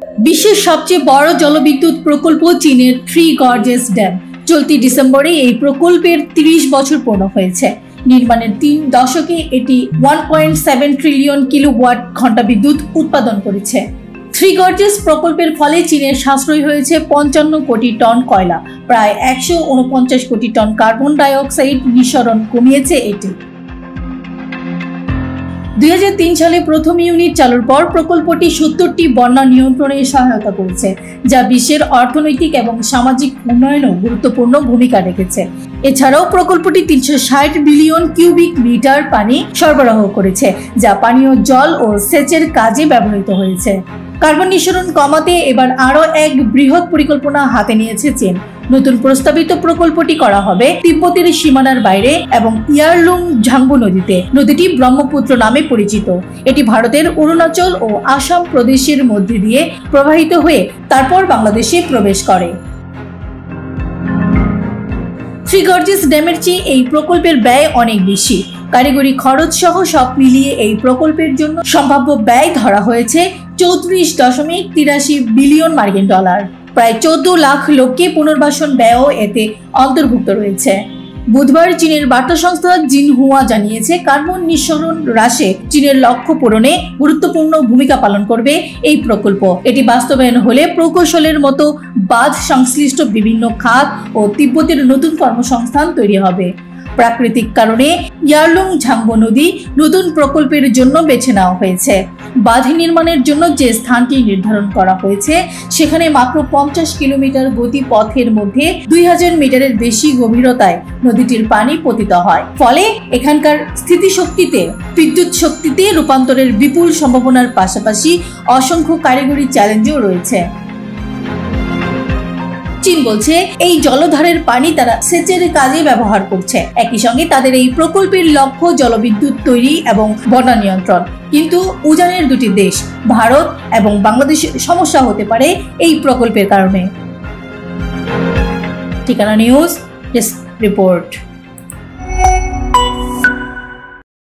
বিশ্বের সবচেয়ে বড় জলবিদ্যুৎ প্রকল্প চীনের থ্রি গর্জেস ড্যাম। চলতি ডিসেম্বরে এই প্রকল্পের 30 বছর পূর্ণ হয়েছে। নির্মাণের 3 দশকে এটি 1.7 ট্রিলিয়ন কিলোওয়াট ঘন্টা বিদ্যুৎ উৎপাদন করেছে। থ্রি গর্জেস প্রকল্পের ফলে চীনের সাশ্রয় হয়েছে 55 কোটি টন কয়লা, প্রায় 149 কোটি টন কার্বন ডাই অক্সাইড নিঃসরণ কমিয়েছে এটি। 2003 সালে প্রথম ইউনিট চালুর পর প্রকল্পটি 70টি বন্যা নিয়ন্ত্রণে সহায়তা করেছে, যা বিশ্বের অর্থনৈতিক এবং সামাজিক উন্নয়নেও গুরুত্বপূর্ণ ভূমিকা রেখেছে। এছাড়াও প্রকল্পটি 360 বিলিয়ন কিউবিক মিটার পানি সরবরাহ করেছে, যা পানীয় জল ও সেচের কাজে ব্যবহৃত হয়েছে। কার্বন নিঃসরণ কমাতে এবার আরও এক বৃহৎ পরিকল্পনা হাতে নিয়েছে চীন। নতুন প্রস্তাবিত প্রকল্পটি করা হবে তিব্বতের সীমানার বাইরে এবং ইয়ারলুং ঝাংবু নদীতে। নদীটি ব্রহ্মপুত্র নামে পরিচিত। এটি ভারতের অরুণাচল ও আসাম প্রদেশের মধ্যে দিয়ে প্রবাহিত হয়ে তারপর বাংলাদেশে প্রবেশ করে। থ্রি গর্জেস ড্যামের চেয়ে এই প্রকল্পের ব্যয় অনেক বেশি। কারিগরি খরচ সহ সব মিলিয়ে এই প্রকল্পের জন্য সম্ভাব্য ব্যয় ধরা হয়েছে 34.83 বিলিয়ন মার্কিন ডলার। প্রায় 14 লাখ লোককে পুনর্বাসন ব্যয়ও এতে অন্তর্ভুক্ত রয়েছে। বুধবার চীনের বার্তা সংস্থা জিনহুয়া জানিয়েছে, কার্বন নিঃসরণ হ্রাসে চীনের লক্ষ্য পূরণে গুরুত্বপূর্ণ ভূমিকা পালন করবে এই প্রকল্প। এটি বাস্তবায়ন হলে প্রকৌশলের মতো বাঁধ সংশ্লিষ্ট বিভিন্ন খাত ও তিব্বতের নতুন কর্মসংস্থান তৈরি হবে। প্রাকৃতিক কারণে ইয়ারলুং ঝাংবু নদী নতুন প্রকল্পের জন্য বেছে নেওয়া হয়েছে। বাঁধ নির্মাণের জন্য যে স্থানটি নির্ধারণ করা হয়েছে সেখানে মাত্র 50 কিলোমিটার গতিপথের মধ্যে 2000 মিটারের বেশি গভীরতায় নদীটির পানি পতিত হয়। ফলে এখানকার স্থিতিশক্তিতে বিদ্যুৎ শক্তিতে রূপান্তরের বিপুল সম্ভাবনার পাশাপাশি অসংখ্য কারিগরি চ্যালেঞ্জও রয়েছে। চীন বলছে এই জলধারের পানি তারা সেচের কাজে ব্যবহার করছে। একই সঙ্গে তাদের এই প্রকল্পের লক্ষ্য জলবিদ্যুৎ তৈরি এবং বন্যা নিয়ন্ত্রণ। কিন্তু উজানের দুটি দেশ ভারত এবং বাংলাদেশের সমস্যা হতে পারে এই প্রকল্পের কারণে। ঠিকানা নিউজ ডেস্ক রিপোর্ট।